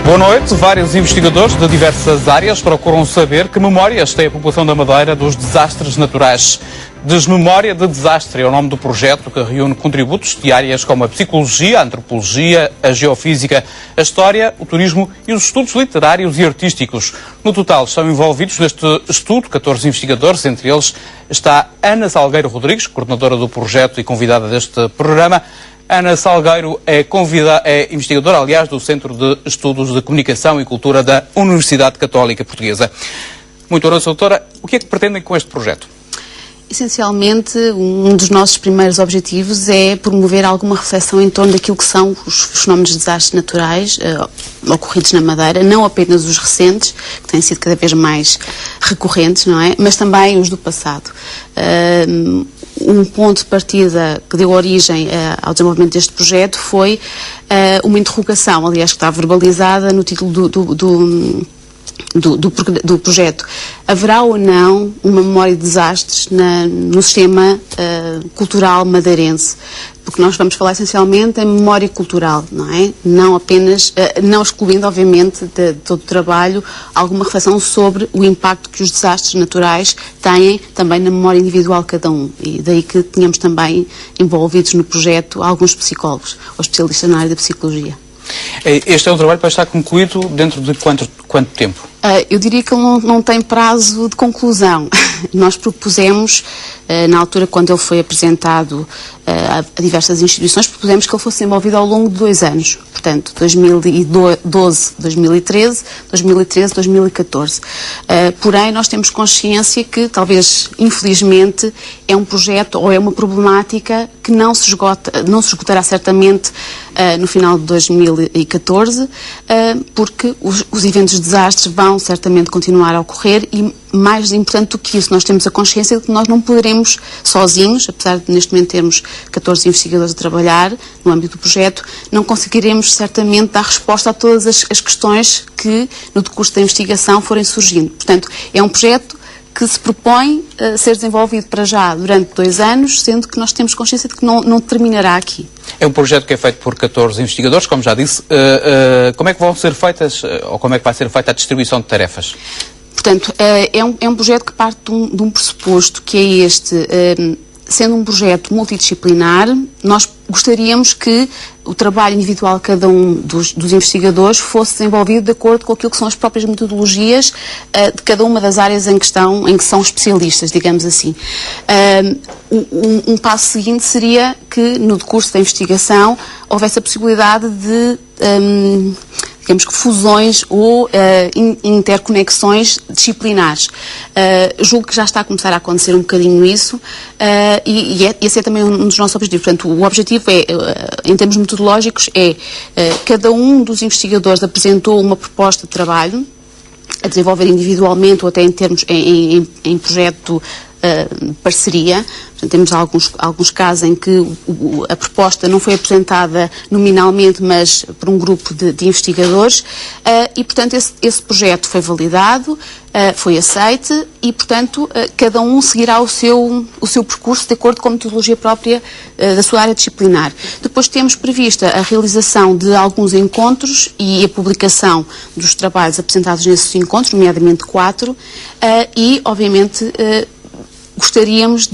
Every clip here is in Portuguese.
Boa noite. Vários investigadores de diversas áreas procuram saber que memórias tem a população da Madeira dos desastres naturais. Desmemória de Desastre é o nome do projeto que reúne contributos de áreas como a psicologia, a antropologia, a geofísica, a história, o turismo e os estudos literários e artísticos. No total estão envolvidos neste estudo 14 investigadores, entre eles está Ana Salgueiro Rodrigues, coordenadora do projeto e convidada deste programa. Ana Salgueiro é investigadora, aliás, do Centro de Estudos de Comunicação e Cultura da Universidade Católica Portuguesa. Muito boa noite, doutora. O que é que pretendem com este projeto? Essencialmente, um dos nossos primeiros objetivos é promover alguma reflexão em torno daquilo que são os fenómenos de desastres naturais ocorridos na Madeira, não apenas os recentes, que têm sido cada vez mais recorrentes, não é? Mas também os do passado. Um ponto de partida que deu origem ao desenvolvimento deste projeto foi uma interrogação, aliás, que está verbalizada no título do projeto. Haverá ou não uma memória de desastres no sistema cultural madeirense? Porque nós vamos falar essencialmente em memória cultural, não é? Não apenas, não excluindo, obviamente, de todo o trabalho, alguma reflexão sobre o impacto que os desastres naturais têm também na memória individual de cada um. E daí que tínhamos também envolvidos no projeto alguns psicólogos, ou especialistas na área da psicologia. Este é um trabalho para estar concluído dentro de quanto tempo? Eu diria que ele não tem prazo de conclusão. Nós propusemos, na altura quando ele foi apresentado a diversas instituições, propusemos que ele fosse desenvolvido ao longo de 2 anos. Portanto, 2012, 2013, 2013, 2014. Porém, nós temos consciência que, talvez, infelizmente, é um projeto ou é uma problemática que não se esgotará certamente no final de 2014, porque os eventos de desastres vão certamente continuar a ocorrer e, mais importante do que isso, nós temos a consciência de que nós não poderemos sozinhos, apesar de neste momento termos 14 investigadores a trabalhar no âmbito do projeto, não conseguiremos certamente dar resposta a todas as questões que no decurso da investigação forem surgindo. Portanto, é um projeto que se propõe ser desenvolvido para já durante 2 anos, sendo que nós temos consciência de que não terminará aqui. É um projeto que é feito por 14 investigadores, como já disse. Como é que vão ser feitas, ou como é que vai ser feita a distribuição de tarefas? Portanto, é um projeto que parte de um pressuposto que é este. Sendo um projeto multidisciplinar, nós gostaríamos que o trabalho individual de cada um dos investigadores fosse desenvolvido de acordo com aquilo que são as próprias metodologias de cada uma das áreas em que são especialistas, digamos assim. Um passo seguinte seria que, no decurso da investigação, houvesse a possibilidade de digamos que fusões ou interconexões disciplinares. Julgo que já está a começar a acontecer um bocadinho isso e esse é também um dos nossos objetivos. Portanto, o objetivo em termos metodológicos, cada um dos investigadores apresentou uma proposta de trabalho a desenvolver individualmente ou até em projeto parceria. Portanto, temos alguns casos em que a proposta não foi apresentada nominalmente, mas por um grupo de investigadores e, portanto, esse projeto foi validado, foi aceite e, portanto, cada um seguirá o seu percurso de acordo com a metodologia própria da sua área disciplinar. Depois temos prevista a realização de alguns encontros e a publicação dos trabalhos apresentados nesses encontros, nomeadamente 4, e, obviamente, gostaríamos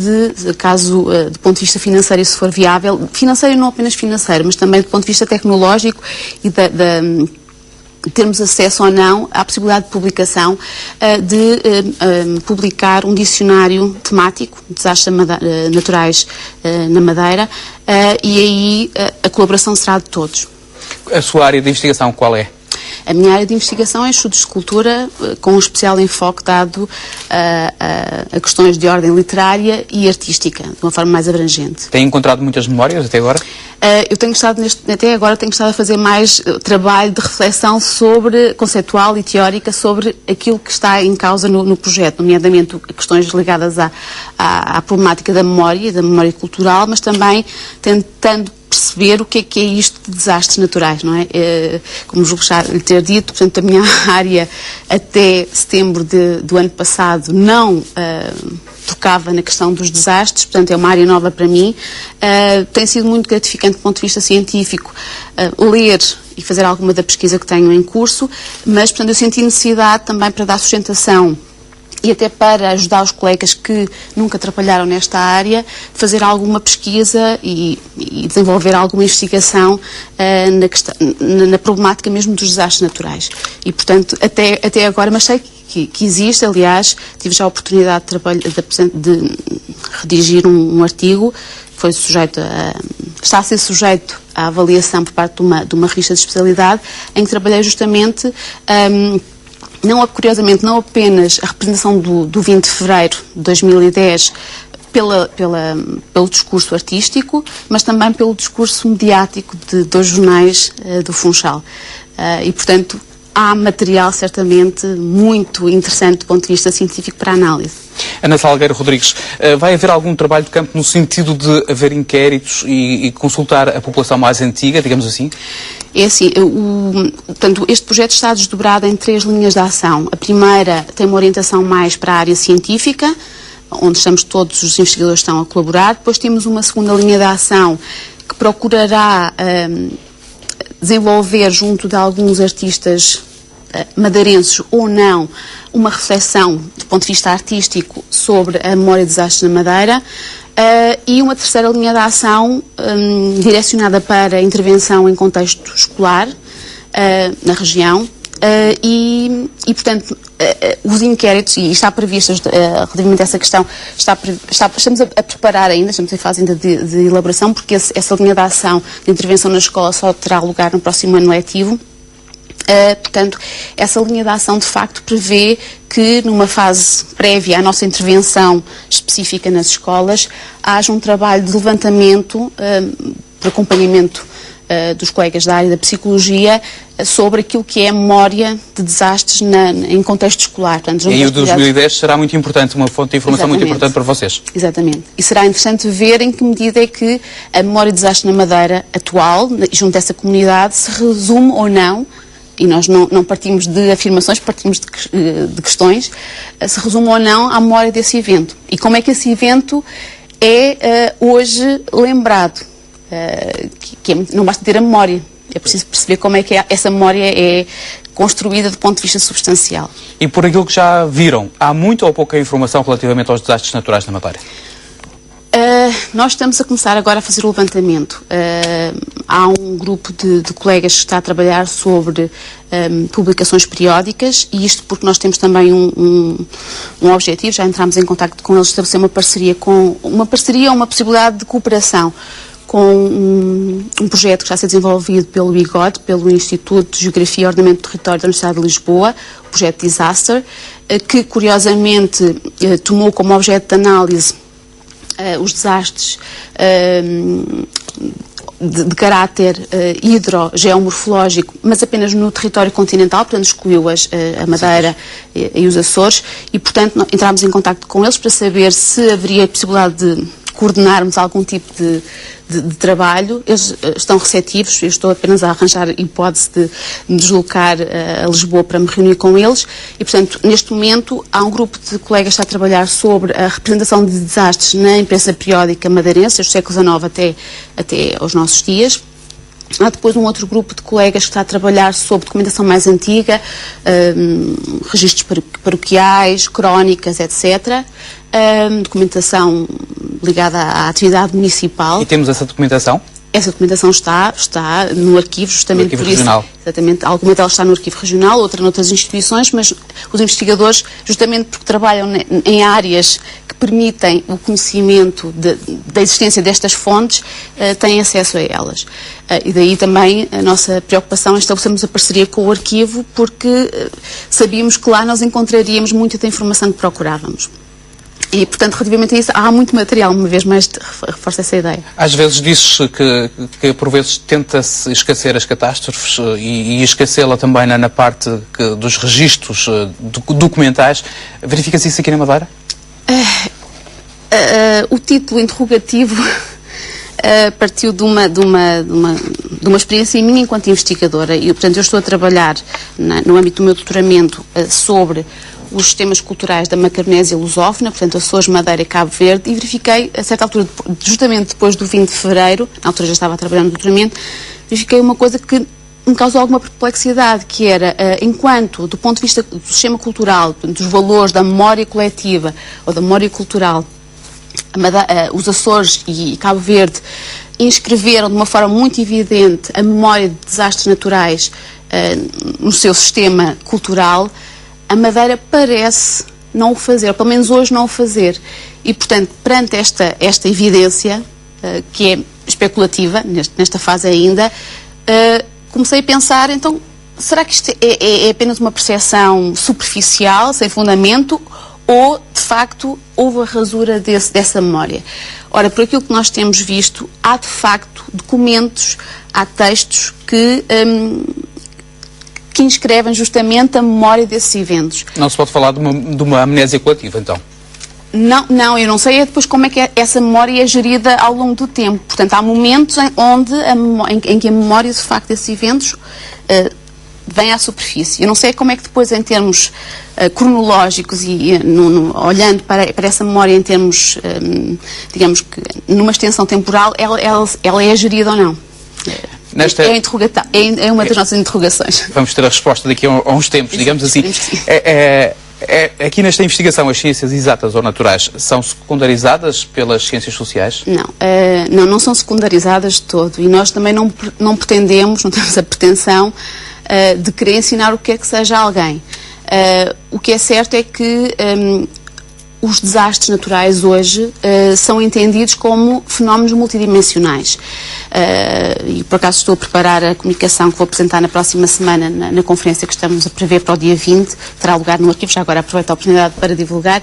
caso do ponto de vista financeiro isso for viável, financeiro não apenas financeiro, mas também do ponto de vista tecnológico e de termos acesso ou não à possibilidade de publicação, de publicar um dicionário temático de desastres naturais na Madeira e aí a colaboração será de todos. A sua área de investigação qual é? A minha área de investigação é estudos de cultura, com um especial enfoque dado a questões de ordem literária e artística, de uma forma mais abrangente. Tem encontrado muitas memórias até agora? Eu tenho estado, até agora, a fazer mais trabalho de reflexão conceitual e teórica sobre aquilo que está em causa no projeto, nomeadamente questões ligadas à problemática da memória cultural, mas também tentando perceber o que é isto de desastres naturais, não é? Como julgo já lhe ter dito, portanto, a minha área até setembro do ano passado não tocava na questão dos desastres, portanto é uma área nova para mim. Tem sido muito gratificante do ponto de vista científico ler e fazer alguma da pesquisa que tenho em curso, mas, portanto, eu senti necessidade também para dar sustentação e até para ajudar os colegas que nunca trabalharam nesta área, fazer alguma pesquisa e desenvolver alguma investigação na problemática mesmo dos desastres naturais. E, portanto, até agora, mas sei que existe, aliás, tive já a oportunidade de redigir um artigo que foi está a ser sujeito à avaliação por parte de uma revista de especialidade, em que trabalhei justamente curiosamente, não apenas a representação do 20 de fevereiro de 2010 pelo discurso artístico, mas também pelo discurso mediático de 2 jornais do Funchal. E, portanto, há material certamente muito interessante do ponto de vista científico para análise. Ana Salgueiro Rodrigues, vai haver algum trabalho de campo no sentido de haver inquéritos e consultar a população mais antiga, digamos assim? É assim, portanto, este projeto está desdobrado em 3 linhas de ação. A primeira tem uma orientação mais para a área científica, onde todos os investigadores estão a colaborar. Depois temos uma segunda linha de ação que procurará desenvolver junto de alguns artistas madeirenses ou não uma reflexão do ponto de vista artístico sobre a memória de desastres na Madeira, e uma terceira linha de ação direcionada para a intervenção em contexto escolar na região e portanto, os inquéritos, e está previsto relativamente a essa questão, estamos a preparar ainda, estamos em fase ainda de elaboração, porque essa linha de ação de intervenção na escola só terá lugar no próximo ano letivo. Portanto, essa linha de ação de facto prevê que numa fase prévia à nossa intervenção específica nas escolas haja um trabalho de levantamento, de acompanhamento dos colegas da área da psicologia sobre aquilo que é a memória de desastres em contexto escolar. Portanto, e aí o 2010 será muito importante, uma fonte de informação muito importante para vocês. Exatamente. E será interessante ver em que medida é que a memória de desastres na Madeira atual, junto dessa comunidade, se resume ou não, e nós não partimos de afirmações, partimos de questões, se resume ou não à memória desse evento. E como é que esse evento é hoje lembrado? Não basta ter a memória, é preciso perceber como é que essa memória é construída do ponto de vista substancial. E por aquilo que já viram, há muita ou pouca informação relativamente aos desastres naturais na Madeira? Nós estamos a começar agora a fazer o levantamento. Há um grupo de colegas que está a trabalhar sobre publicações periódicas, e isto porque nós temos também um objetivo, já entramos em contacto com eles, estabelecer uma parceria, uma possibilidade de cooperação com um projeto que está a ser desenvolvido pelo IGOD, pelo Instituto de Geografia e Ordenamento do Território da Universidade de Lisboa, o projeto Disaster, que curiosamente tomou como objeto de análise os desastres de caráter hidrogeomorfológico, mas apenas no território continental, portanto excluiu a Madeira e os Açores, e portanto entramos em contacto com eles para saber se haveria a possibilidade de coordenarmos algum tipo de trabalho. Eles estão receptivos, eu estou apenas a arranjar hipótese de me deslocar a Lisboa para me reunir com eles, e portanto neste momento há um grupo de colegas que está a trabalhar sobre a representação de desastres na imprensa periódica madeirense, desde o século XIX até aos nossos dias. Há depois um outro grupo de colegas que está a trabalhar sobre documentação mais antiga, registros paroquiais, crónicas, etc. Documentação ligada à atividade municipal. E temos essa documentação? Essa documentação está no arquivo, justamente no arquivo por isso. Regional. Exatamente. Alguma delas está no arquivo regional, outra noutras instituições, mas os investigadores, justamente porque trabalham em áreas que permitem o conhecimento da existência destas fontes, têm acesso a elas. E daí também a nossa preocupação em estabelecermos a parceria com o arquivo, porque sabíamos que lá nós encontraríamos muita da informação que procurávamos. E, portanto, relativamente a isso, há muito material, uma vez mais reforço essa ideia. Às vezes diz-se que por vezes tenta-se esquecer as catástrofes e esquecê-la também na parte dos registros documentais. Verifica-se isso aqui na Madeira? O título interrogativo partiu de uma experiência minha enquanto investigadora. E, portanto, eu estou a trabalhar no âmbito do meu doutoramento sobre os sistemas culturais da Macaronésia lusófona, portanto, Açores, Madeira e Cabo Verde, e verifiquei, a certa altura, justamente depois do 20 de fevereiro, na altura já estava a trabalhar no doutoramento, verifiquei uma coisa que me causou alguma perplexidade, que era, enquanto, do ponto de vista do sistema cultural, dos valores da memória coletiva ou da memória cultural, os Açores e Cabo Verde inscreveram de uma forma muito evidente a memória de desastres naturais no seu sistema cultural, a Madeira parece não o fazer, ou pelo menos hoje não o fazer. E, portanto, perante esta evidência, que é especulativa, nesta fase ainda, comecei a pensar, então, será que isto é apenas uma percepção superficial, sem fundamento, ou, de facto, houve a rasura dessa memória? Ora, por aquilo que nós temos visto, há, de facto, documentos, há textos que inscrevem justamente a memória desses eventos. Não se pode falar de uma amnésia coletiva, então? Não, eu não sei depois como é que essa memória é gerida ao longo do tempo. Portanto, há momentos em que a memória, de facto, desses eventos vem à superfície. Eu não sei como é que depois, em termos cronológicos e olhando para essa memória em termos, digamos que numa extensão temporal, ela é gerida ou não. É uma das nossas interrogações. Vamos ter a resposta daqui a uns tempos, digamos assim. Aqui nesta investigação, as ciências exatas ou naturais são secundarizadas pelas ciências sociais? Não são secundarizadas de todo. E nós também não pretendemos, não temos a pretensão de querer ensinar o que é que seja alguém. O que é certo é que os desastres naturais hoje são entendidos como fenómenos multidimensionais. E por acaso estou a preparar a comunicação que vou apresentar na próxima semana na conferência que estamos a prever para o dia 20, terá lugar no arquivo, já agora aproveito a oportunidade para divulgar.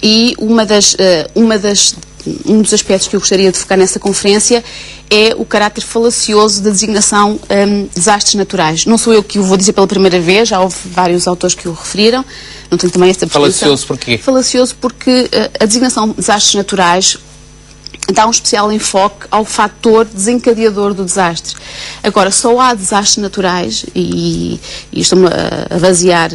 E um dos aspectos que eu gostaria de focar nessa conferência é o caráter falacioso da designação desastres naturais. Não sou eu que o vou dizer pela primeira vez, já houve vários autores que o referiram, não tenho também esta percepção. Falacioso porquê? Falacioso porque a designação de desastres naturais dá um especial enfoque ao fator desencadeador do desastre. Agora, só há desastres naturais, e estou-me a basear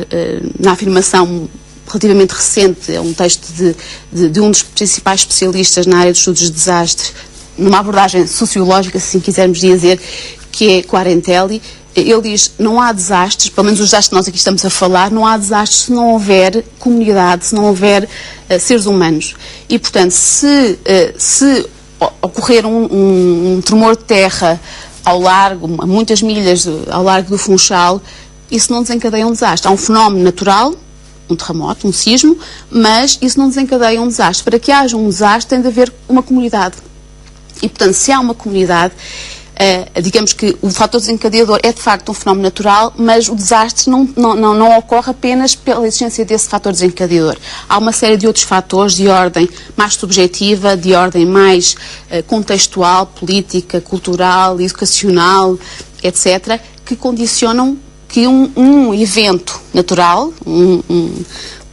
na afirmação relativamente recente, é um texto de um dos principais especialistas na área dos estudos de desastres, numa abordagem sociológica, se assim quisermos dizer, que é Quarentelli. Ele diz, não há desastres, pelo menos os desastres que nós aqui estamos a falar, não há desastres se não houver comunidade, se não houver seres humanos. E, portanto, se ocorrer um tremor de terra ao largo, a muitas milhas ao largo do Funchal, isso não desencadeia um desastre. Há um fenómeno natural, um terremoto, um sismo, mas isso não desencadeia um desastre. Para que haja um desastre tem de haver uma comunidade. E, portanto, se há uma comunidade, digamos que o fator desencadeador é de facto um fenómeno natural, mas o desastre não ocorre apenas pela existência desse fator desencadeador. Há uma série de outros fatores de ordem mais subjetiva, de ordem mais contextual, política, cultural, educacional, etc., que condicionam que um evento natural,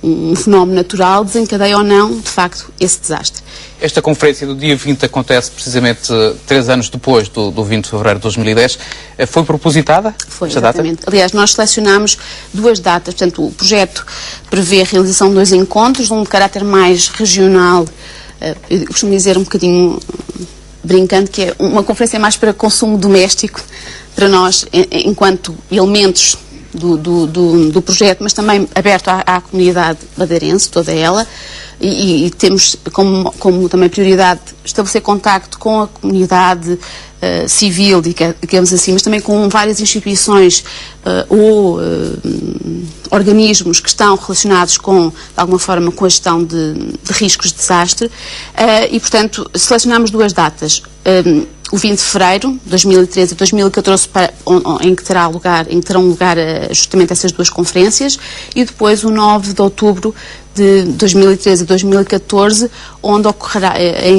um fenómeno natural, desencadeia ou não, de facto, esse desastre. Esta conferência do dia 20 acontece precisamente 3 anos depois do 20 de fevereiro de 2010. Foi propositada Foi, esta exatamente. data? Aliás, nós selecionámos 2 datas. Portanto, o projeto prevê a realização de 2 encontros, um de caráter mais regional, eu costumo dizer um bocadinho brincando, que é uma conferência mais para consumo doméstico, para nós, enquanto elementos do projeto, mas também aberto à comunidade madeirense, toda ela, e temos como também prioridade estabelecer contacto com a comunidade civil, digamos assim, mas também com várias instituições ou organismos que estão relacionados de alguma forma, com a gestão de riscos de desastre, e, portanto, selecionamos 2 datas. O 20 de fevereiro de 2013 e 2014, em que terão lugar justamente essas 2 conferências, e depois o 9 de outubro de 2013 e 2014,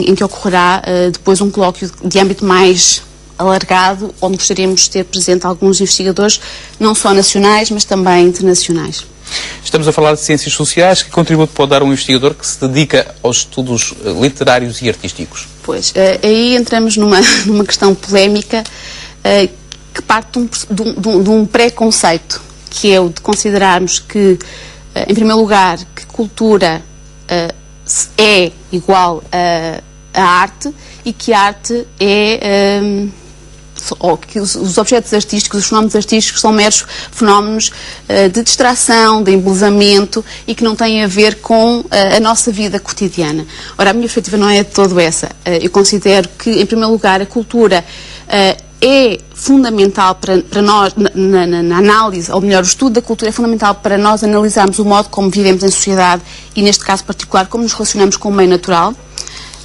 em que ocorrerá depois um colóquio de âmbito mais alargado, onde gostaríamos de ter presente alguns investigadores, não só nacionais, mas também internacionais. Estamos a falar de ciências sociais. Que contributo pode dar um investigador que se dedica aos estudos literários e artísticos? Pois, aí entramos numa questão polémica que parte de um preconceito, que é o de considerarmos que, em primeiro lugar, que cultura é igual a arte e que a arte ou que os objetos artísticos, os fenómenos artísticos são meros fenómenos de distração, de embelezamento e que não têm a ver com a nossa vida cotidiana. Ora, a minha perspectiva não é de todo essa. Eu considero que, em primeiro lugar, a cultura é fundamental para nós, na análise, ou melhor, o estudo da cultura é fundamental para nós analisarmos o modo como vivemos em sociedade e, neste caso particular, como nos relacionamos com o meio natural.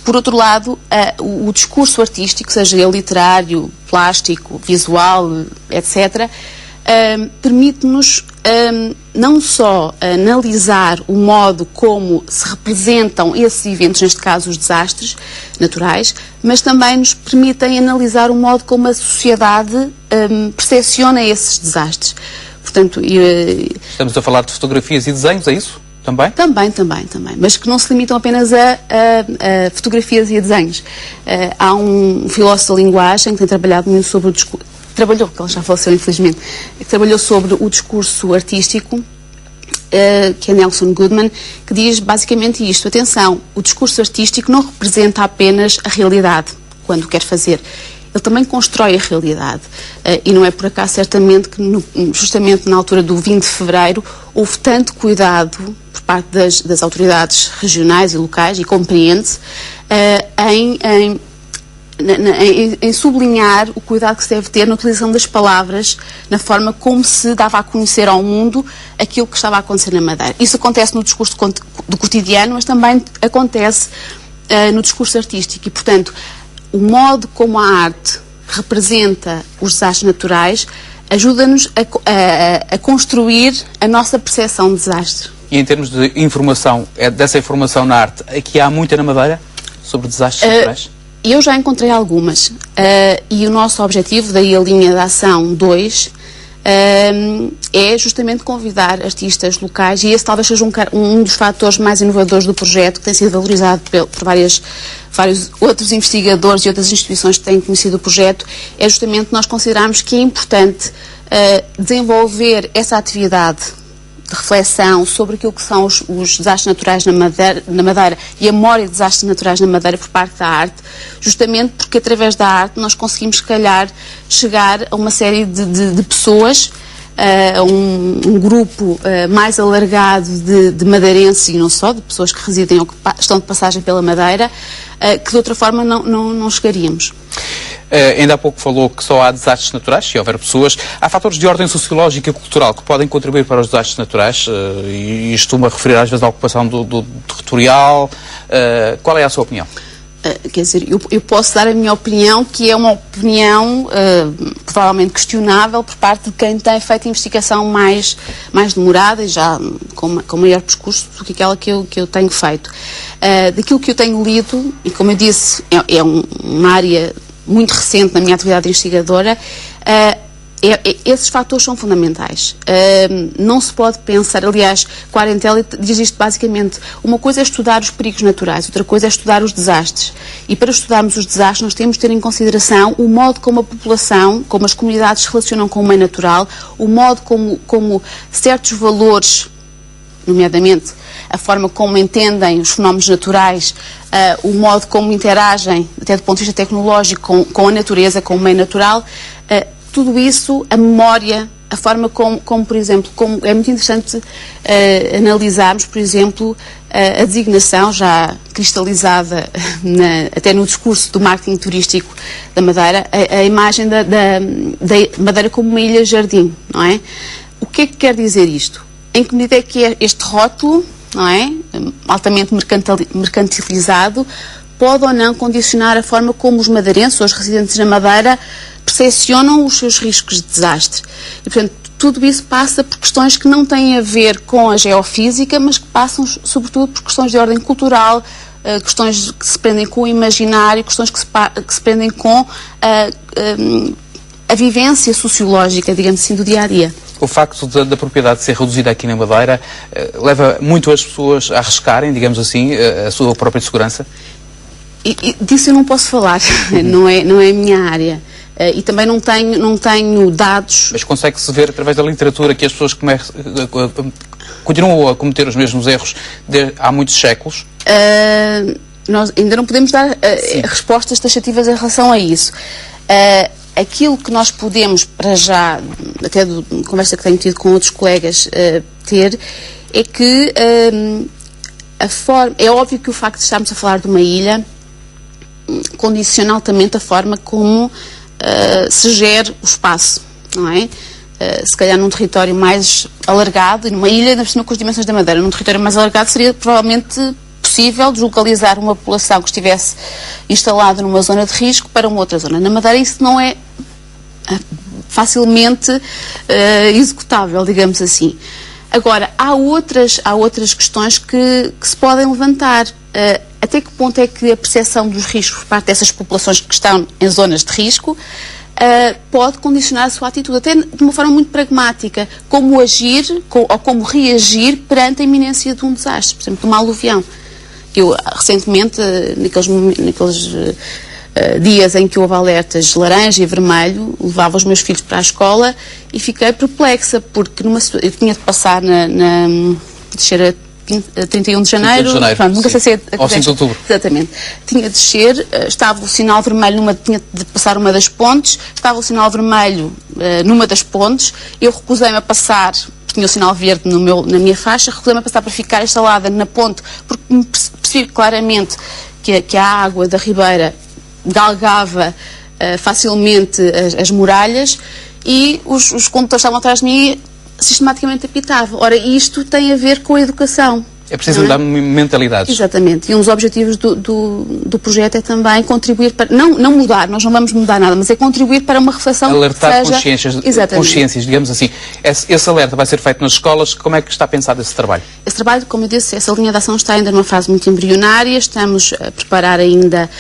Por outro lado, o discurso artístico, seja ele literário, plástico, visual, etc., permite-nos não só analisar o modo como se representam esses eventos, neste caso os desastres naturais, mas também nos permitem analisar o modo como a sociedade percepciona esses desastres. Portanto, estamos a falar de fotografias e desenhos, é isso? Também? Também, mas que não se limitam apenas a fotografias e a desenhos. Há um filósofo da linguagem que tem trabalhado muito sobre o discurso, que ele já faleceu infelizmente, que trabalhou sobre o discurso artístico, que é Nelson Goodman, que diz basicamente isto: atenção, o discurso artístico não representa apenas a realidade, quando quer fazer. Ele também constrói a realidade. E não é por acaso, certamente, que justamente na altura do 20 de Fevereiro houve tanto cuidado por parte das autoridades regionais e locais, e compreende-se, em sublinhar o cuidado que se deve ter na utilização das palavras, na forma como se dava a conhecer ao mundo aquilo que estava a acontecer na Madeira. Isso acontece no discurso do cotidiano, mas também acontece no discurso artístico. E, portanto, o modo como a arte representa os desastres naturais ajuda-nos a construir a nossa percepção de desastre. E em termos de informação, dessa informação na arte, aqui há muita na Madeira sobre desastres naturais? Eu já encontrei algumas. E o nosso objetivo, daí a linha de ação 2, é justamente convidar artistas locais, e esse talvez seja um dos fatores mais inovadores do projeto, que tem sido valorizado por vários outros investigadores e outras instituições que têm conhecido o projeto, é justamente nós considerarmos que é importante desenvolver essa atividade de reflexão sobre aquilo que são os desastres naturais na Madeira e a memória de desastres naturais na Madeira por parte da arte, justamente porque através da arte nós conseguimos, se calhar, chegar a uma série de pessoas, a um grupo mais alargado de madeirenses, e não só, de pessoas que residem ou que estão de passagem pela Madeira, que de outra forma não chegaríamos. Ainda há pouco falou que só há desastres naturais, se houver pessoas. Há fatores de ordem sociológica e cultural que podem contribuir para os desastres naturais, e estou-me a referir às vezes à ocupação do territorial. Qual é a sua opinião? Quer dizer, eu posso dar a minha opinião, que é uma opinião provavelmente questionável por parte de quem tem feito a investigação mais demorada e já com maior percurso do que aquela que eu tenho feito. Daquilo que eu tenho lido, e como eu disse, é uma área muito recente na minha atividade investigadora, esses fatores são fundamentais. Não se pode pensar, aliás, Quarentelli diz isto basicamente: uma coisa é estudar os perigos naturais, outra coisa é estudar os desastres. E para estudarmos os desastres nós temos de ter em consideração o modo como a população, como as comunidades se relacionam com o meio natural, o modo como certos valores, nomeadamente a forma como entendem os fenómenos naturais, o modo como interagem, até do ponto de vista tecnológico, com a natureza, com o meio natural, tudo isso, a memória, a forma como por exemplo, é muito interessante analisarmos, por exemplo, a designação já cristalizada até no discurso do marketing turístico da Madeira, a imagem da Madeira como uma ilha-jardim, não é? O que é que quer dizer isto? Em que medida é que este rótulo, não é, altamente mercantilizado, pode ou não condicionar a forma como os madeirenses ou os residentes na Madeira percepcionam os seus riscos de desastre? E, portanto, tudo isso passa por questões que não têm a ver com a geofísica, mas que passam, sobretudo, por questões de ordem cultural, questões que se prendem com o imaginário, questões que se prendem com a vivência sociológica, digamos assim, do dia-a-dia. O facto da propriedade ser reduzida aqui na Madeira leva muito as pessoas a arriscarem, digamos assim, a sua própria segurança? Disso eu não posso falar, não é a minha área. E também não tenho dados. Mas consegue-se ver através da literatura que as pessoas continuam a cometer os mesmos erros há muitos séculos? Nós ainda não podemos dar respostas taxativas em relação a isso. Aquilo que nós podemos, para já, até da conversa que tenho tido com outros colegas, ter, é que é óbvio que o facto de estarmos a falar de uma ilha condiciona altamente a forma como se gera o espaço, não é? Se calhar num território mais alargado, e numa ilha, ainda por cima com as dimensões da Madeira, num território mais alargado seria provavelmente possível deslocalizar uma população que estivesse instalada numa zona de risco para uma outra zona. Na Madeira isso não é facilmente executável, digamos assim. Agora, há outras questões que se podem levantar. Até que ponto é que a percepção dos riscos por parte dessas populações que estão em zonas de risco pode condicionar a sua atitude, até de uma forma muito pragmática, como agir ou como reagir perante a iminência de um desastre, por exemplo, de uma aluvião. Eu, recentemente, naqueles dias em que houve alertas laranja e vermelho, levava os meus filhos para a escola e fiquei perplexa, porque eu tinha de passar descer a 31 de janeiro, pronto, nunca sei se é ao 5 de outubro. Exatamente. Tinha de descer, estava o sinal vermelho, tinha de passar uma das pontes, estava o sinal vermelho numa das pontes, eu recusei-me a passar, porque tinha o sinal verde na minha faixa, recusei-me a passar para ficar instalada na ponte, porque me percebi claramente que a água da ribeira galgava facilmente as muralhas e os condutores que estavam atrás de mim sistematicamente apitavam. Ora, isto tem a ver com a educação. É preciso mudar mentalidades. Exatamente. E um dos objetivos do projeto é também contribuir para... Não mudar, nós não vamos mudar nada, mas é contribuir para uma reflexão alertar que seja... consciências, digamos assim. Esse alerta vai ser feito nas escolas. Como é que está pensado esse trabalho? Esse trabalho, como eu disse, essa linha de ação está ainda numa fase muito embrionária. Estamos a preparar ainda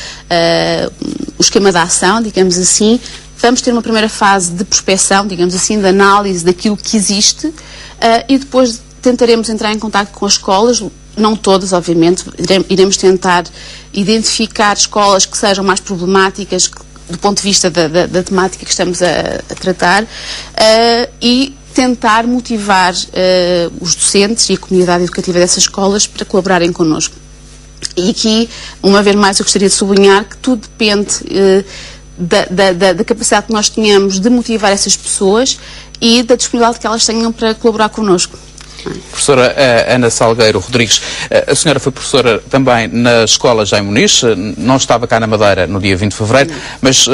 o esquema de ação, digamos assim. Vamos ter uma primeira fase de prospecção, digamos assim, de análise daquilo que existe e depois tentaremos entrar em contato com as escolas, não todas, obviamente, iremos tentar identificar escolas que sejam mais problemáticas do ponto de vista da temática que estamos a tratar e tentar motivar os docentes e a comunidade educativa dessas escolas para colaborarem connosco. E aqui, uma vez mais, eu gostaria de sublinhar que tudo depende da capacidade que nós tenhamos de motivar essas pessoas e da disponibilidade que elas tenham para colaborar connosco. Professora Ana Salgueiro Rodrigues, a senhora foi professora também na escola já em Muniz, não estava cá na Madeira no dia 20 de fevereiro, mas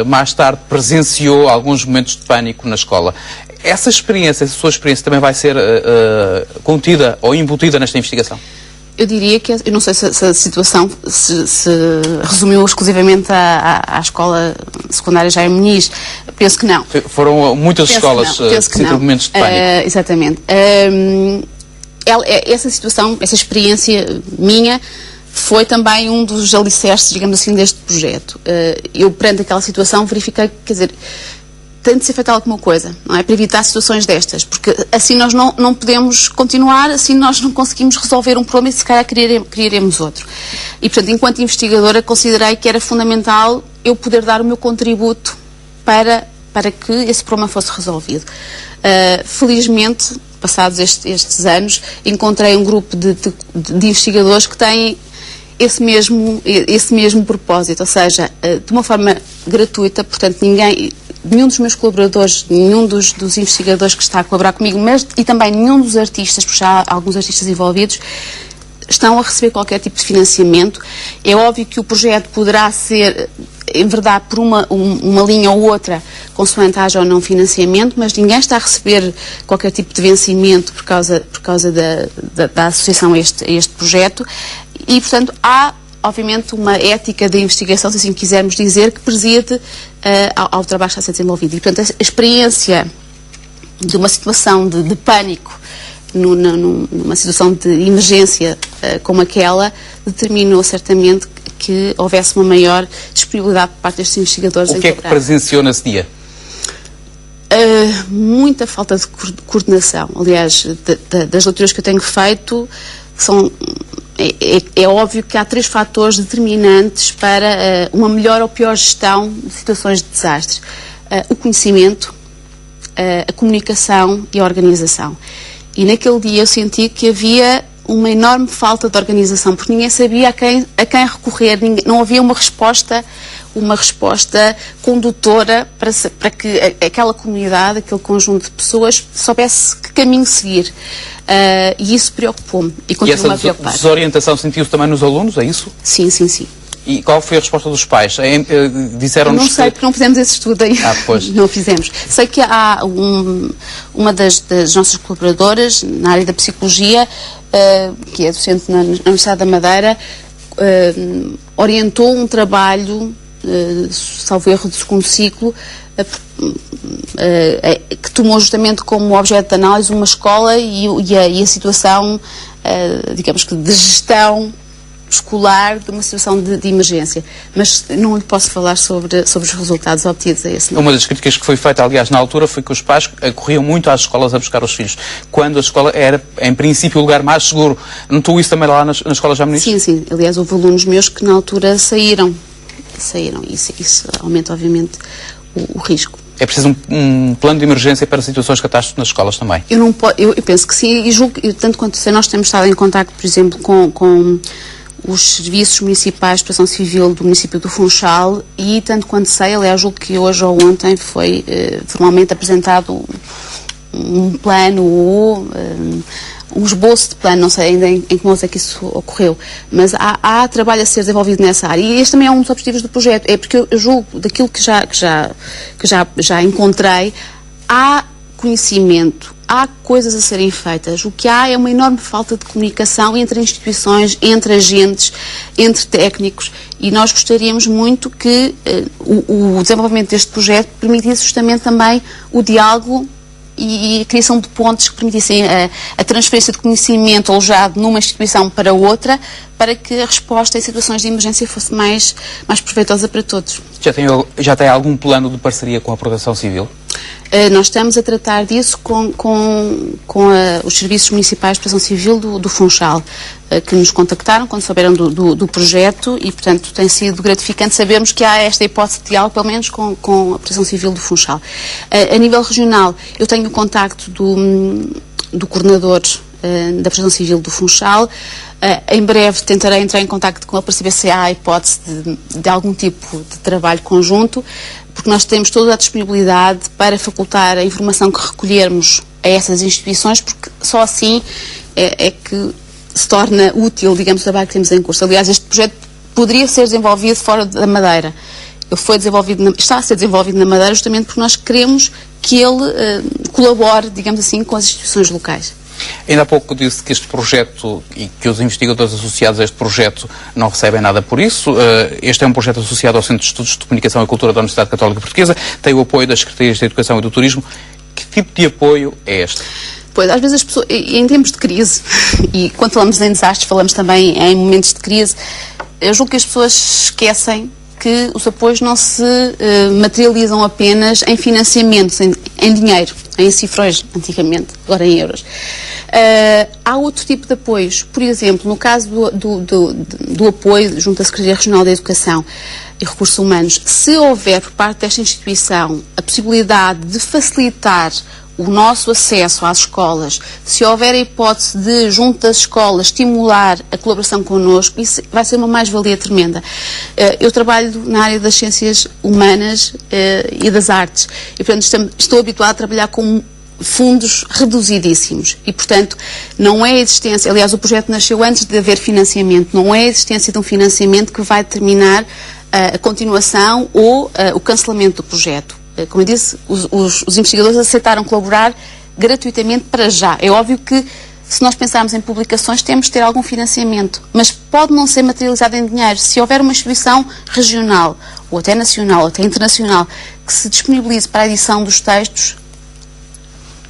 mais tarde presenciou alguns momentos de pânico na escola. Essa sua experiência também vai ser contida ou embutida nesta investigação? Eu diria que, eu não sei se a situação se resumiu exclusivamente à escola secundária já em Muniz, penso que não. Foram muitas escolas que têm momentos de pânico. Exatamente. Essa situação, essa experiência minha, foi também um dos alicerces, digamos assim, deste projeto. Eu, perante aquela situação, verifiquei, quer dizer, tem de ser feita alguma coisa, não é? Para evitar situações destas, porque assim nós não podemos continuar, assim nós não conseguimos resolver um problema e se calhar criaremos outro. E, portanto, enquanto investigadora, considerei que era fundamental eu poder dar o meu contributo para que esse problema fosse resolvido. Felizmente, passados estes anos, encontrei um grupo de investigadores que têm esse mesmo propósito, ou seja, de uma forma gratuita, portanto, nenhum dos meus colaboradores, nenhum dos investigadores que está a colaborar comigo, e também nenhum dos artistas, porque já há alguns artistas envolvidos, estão a receber qualquer tipo de financiamento. É óbvio que o projeto poderá ser, em verdade, por uma linha ou outra, consoante haja ou não financiamento, mas ninguém está a receber qualquer tipo de vencimento por causa da associação a este projeto e, portanto, há obviamente uma ética da investigação, se assim quisermos dizer, que preside ao trabalho que está a ser desenvolvido. E, portanto, a experiência de uma situação de pânico, numa situação de emergência como aquela, determinou certamente que houvesse uma maior disponibilidade por parte destes investigadores. O que é que presenciou nesse dia? Muita falta de coordenação. Aliás, das leituras que eu tenho feito, É óbvio que há 3 fatores determinantes para uma melhor ou pior gestão de situações de desastres. O conhecimento, a comunicação e a organização. E naquele dia eu senti que havia uma enorme falta de organização, porque ninguém sabia a quem recorrer, não havia uma resposta condutora para que aquela comunidade, aquele conjunto de pessoas soubesse que caminho seguir. E isso preocupou-me e continua a preocupar. E essa desorientação sentiu-se também nos alunos, é isso? Sim, sim, sim. E qual foi a resposta dos pais? Disseram-nos não sei, porque não fizemos esse estudo ainda. Pois. Não fizemos. Sei que há uma das nossas colaboradoras na área da psicologia, que é docente na Universidade da Madeira, orientou um trabalho, salvo erro, de segundo ciclo, que tomou justamente como objeto de análise uma escola e a situação, digamos que, de gestão escolar de uma situação de emergência. Mas não lhe posso falar sobre os resultados obtidos a esse nível. Uma das críticas que foi feita, aliás, na altura, foi que os pais corriam muito às escolas a buscar os filhos, quando a escola era, em princípio, o lugar mais seguro. Notou isso também lá nas escolas já municipais? Sim, sim. Aliás, houve alunos meus que na altura saíram. Isso aumenta, obviamente, o risco. É preciso um plano de emergência para situações de catástrofe nas escolas também? Eu penso que sim, e julgo, tanto quanto sei, nós temos estado em contacto, por exemplo, com os serviços municipais de proteção civil do município do Funchal e, tanto quanto sei, aliás, julgo que hoje ou ontem foi formalmente apresentado um plano ou um esboço de plano, não sei ainda em que modo é que isso ocorreu, mas há trabalho a ser desenvolvido nessa área e este também é um dos objetivos do projeto, é porque eu julgo daquilo que já encontrei, há conhecimento, há coisas a serem feitas. O que há é uma enorme falta de comunicação entre instituições, entre agentes, entre técnicos e nós gostaríamos muito que o desenvolvimento deste projeto permitisse justamente também o diálogo e a criação de pontes que permitissem a transferência de conhecimento alojado numa instituição para outra, para que a resposta em situações de emergência fosse mais proveitosa para todos. Já tem algum plano de parceria com a Proteção Civil? Nós estamos a tratar disso com os serviços municipais de proteção civil do Funchal, que nos contactaram quando souberam do projeto e, portanto, tem sido gratificante sabermos que há esta hipótese de diálogo, pelo menos com a proteção civil do Funchal. A nível regional, eu tenho o contacto do coordenador da proteção civil do Funchal. Em breve tentarei entrar em contacto com ele para saber se há a hipótese de algum tipo de trabalho conjunto, porque nós temos toda a disponibilidade para facultar a informação que recolhermos a essas instituições, porque só assim é que se torna útil, digamos, o trabalho que temos em curso. Aliás, este projeto poderia ser desenvolvido fora da Madeira. Está a ser desenvolvido na Madeira justamente porque nós queremos que ele colabore, digamos assim, com as instituições locais. Ainda há pouco disse que este projeto e que os investigadores associados a este projeto não recebem nada por isso. Este é um projeto associado ao Centro de Estudos de Comunicação e Cultura da Universidade Católica Portuguesa, tem o apoio das Secretarias da Educação e do Turismo. Que tipo de apoio é este? Pois, às vezes as pessoas, em tempos de crise, e quando falamos em desastres, falamos também em momentos de crise, eu julgo que as pessoas esquecem que os apoios não se materializam apenas em financiamentos, em dinheiro, em cifrões, antigamente, agora em euros. Há outro tipo de apoios. Por exemplo, no caso do apoio junto à Secretaria Regional da Educação e Recursos Humanos, se houver por parte desta instituição a possibilidade de facilitar o nosso acesso às escolas, se houver a hipótese de, junto das escolas, estimular a colaboração connosco, isso vai ser uma mais-valia tremenda. Eu trabalho na área das ciências humanas e das artes e, portanto, estou habituada a trabalhar com fundos reduzidíssimos e, portanto, não é a existência, aliás, o projeto nasceu antes de haver financiamento, não é a existência de um financiamento que vai determinar a continuação ou o cancelamento do projeto. Como eu disse, os investigadores aceitaram colaborar gratuitamente para já. É óbvio que, se nós pensarmos em publicações, temos de ter algum financiamento, mas pode não ser materializado em dinheiro. Se houver uma instituição regional, ou até nacional, ou até internacional, que se disponibilize para a edição dos textos,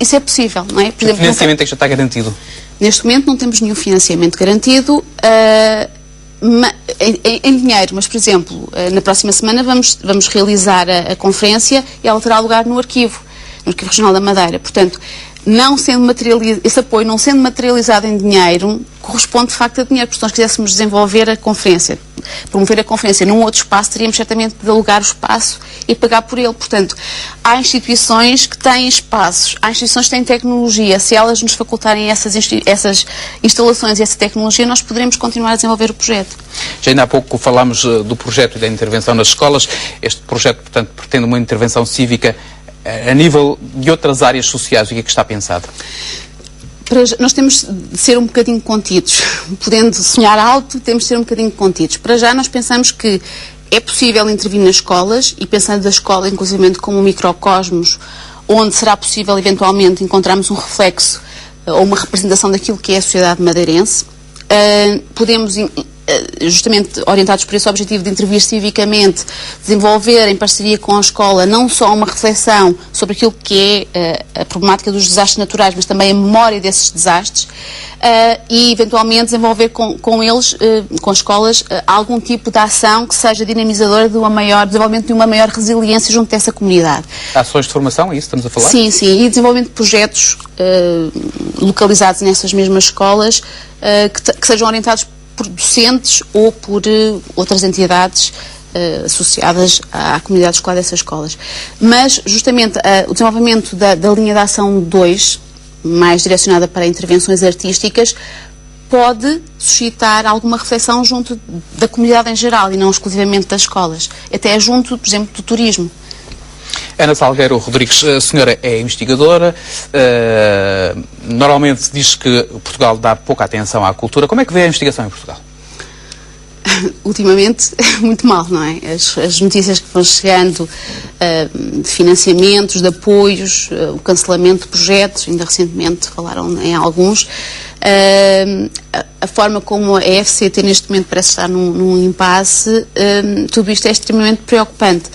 isso é possível, não é? Por exemplo, o financiamento é que já está garantido? Neste momento não temos nenhum financiamento garantido em dinheiro, mas, por exemplo, na próxima semana vamos realizar a conferência e ela terá lugar no Arquivo Regional da Madeira. Portanto, não sendo esse apoio não sendo materializado em dinheiro, corresponde de facto a dinheiro, porque se nós quiséssemos desenvolver a conferência, promover a conferência num outro espaço, teríamos certamente de alugar o espaço e pagar por ele. Portanto, há instituições que têm espaços, há instituições que têm tecnologia. Se elas nos facultarem essas instalações e essa tecnologia, nós poderemos continuar a desenvolver o projeto. Já ainda há pouco falámos do projeto e da intervenção nas escolas. Este projeto, portanto, pretende uma intervenção cívica a nível de outras áreas sociais. O que é que está pensado? Nós temos de ser um bocadinho contidos. Podendo sonhar alto, temos de ser um bocadinho contidos. Para já, nós pensamos que é possível intervir nas escolas, e pensando da escola, inclusive, como um microcosmos, onde será possível, eventualmente, encontrarmos um reflexo ou uma representação daquilo que é a sociedade madeirense. Podemos, justamente orientados por esse objetivo de intervir civicamente, desenvolver em parceria com a escola não só uma reflexão sobre aquilo que é a problemática dos desastres naturais, mas também a memória desses desastres, e eventualmente desenvolver com eles, com as escolas, algum tipo de ação que seja dinamizadora de desenvolvimento de uma maior resiliência junto dessa comunidade. Ações de formação, é isso que estamos a falar? Sim, sim, e desenvolvimento de projetos localizados nessas mesmas escolas, que sejam orientados por docentes ou por outras entidades associadas à comunidade escolar dessas escolas. Mas, justamente, o desenvolvimento da linha de ação 2, mais direcionada para intervenções artísticas, pode suscitar alguma reflexão junto da comunidade em geral e não exclusivamente das escolas. Até junto, por exemplo, do turismo. Ana Salgueiro Rodrigues, a senhora é investigadora, normalmente diz que Portugal dá pouca atenção à cultura. Como é que vê a investigação em Portugal? Ultimamente, muito mal, não é? As notícias que vão chegando de financiamentos, de apoios, o cancelamento de projetos, ainda recentemente falaram em alguns, a forma como a FCT neste momento parece estar num impasse, tudo isto é extremamente preocupante.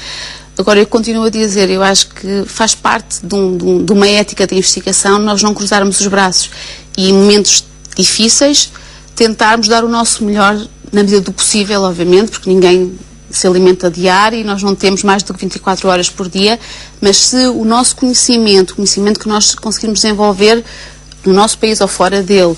Agora, eu continuo a dizer, eu acho que faz parte de uma ética de investigação nós não cruzarmos os braços e, em momentos difíceis, tentarmos dar o nosso melhor na medida do possível, obviamente, porque ninguém se alimenta diário e nós não temos mais do que 24 horas por dia, mas se o nosso conhecimento, o conhecimento que nós conseguimos desenvolver no nosso país ou fora dele,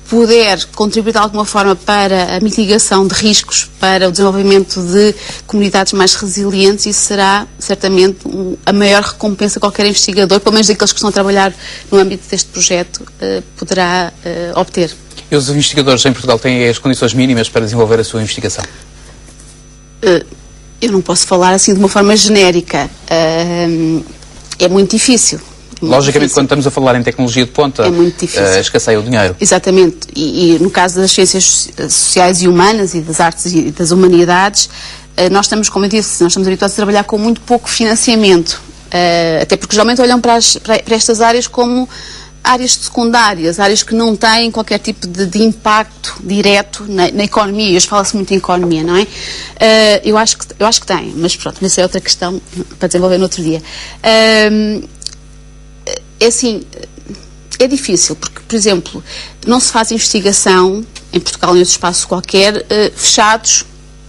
puder contribuir de alguma forma para a mitigação de riscos, para o desenvolvimento de comunidades mais resilientes, isso será certamente a maior recompensa que qualquer investigador, pelo menos daqueles que estão a trabalhar no âmbito deste projeto, poderá obter. E os investigadores em Portugal têm as condições mínimas para desenvolver a sua investigação? Eu não posso falar assim de uma forma genérica. É muito difícil. Logicamente, quando estamos a falar em tecnologia de ponta, escasseia o dinheiro. Exatamente. E no caso das ciências sociais e humanas e das artes e das humanidades, nós estamos, como eu disse, nós estamos habituados a trabalhar com muito pouco financiamento. Até porque geralmente olham para estas áreas como áreas secundárias, áreas que não têm qualquer tipo de impacto direto na economia. Hoje fala-se muito em economia, não é? Eu acho que tem, mas pronto, essa é outra questão para desenvolver no outro dia. É assim, é difícil, porque, por exemplo, não se faz investigação, em Portugal ou em outro espaço qualquer, fechados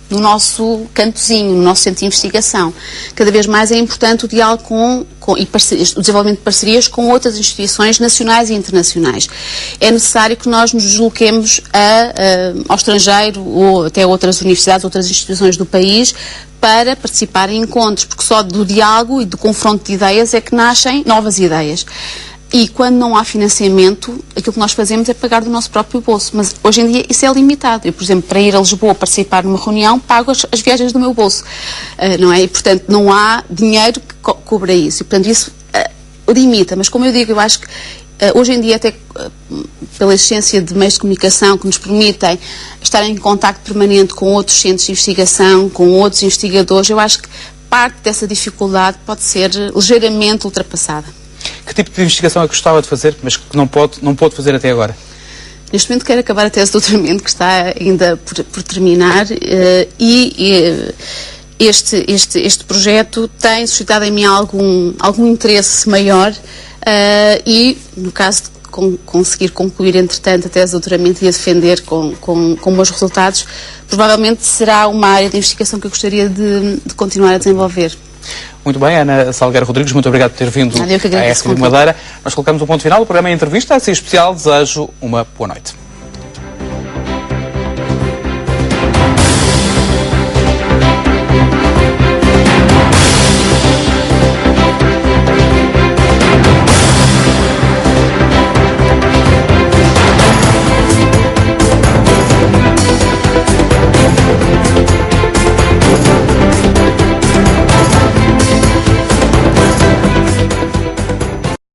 no nosso cantozinho, no nosso centro de investigação. Cada vez mais é importante o diálogo o desenvolvimento de parcerias com outras instituições nacionais e internacionais. É necessário que nós nos desloquemos ao estrangeiro ou até outras universidades, outras instituições do país, para participar em encontros, porque só do diálogo e do confronto de ideias é que nascem novas ideias. E quando não há financiamento, aquilo que nós fazemos é pagar do nosso próprio bolso. Mas hoje em dia isso é limitado. Eu, por exemplo, para ir a Lisboa participar numa reunião, pago as viagens do meu bolso. Não é? E, portanto, não há dinheiro que cubra isso. E, portanto, isso limita. Mas, como eu digo, eu acho que hoje em dia, até pela existência de meios de comunicação que nos permitem estar em contacto permanente com outros centros de investigação, com outros investigadores, eu acho que parte dessa dificuldade pode ser ligeiramente ultrapassada. Que tipo de investigação é que gostava de fazer, mas que não pôde fazer até agora? Neste momento quero acabar a tese de doutoramento, que está ainda por terminar, este projeto tem suscitado em mim algum interesse maior e, no caso de conseguir concluir, entretanto, a tese de doutoramento e a defender com bons resultados, provavelmente será uma área de investigação que eu gostaria de continuar a desenvolver. Muito bem, Ana Salgueiro Rodrigues, muito obrigado por ter vindo à RTP Madeira. Nós colocamos um ponto final. O programa é Entrevista, assim especial. Desejo uma boa noite.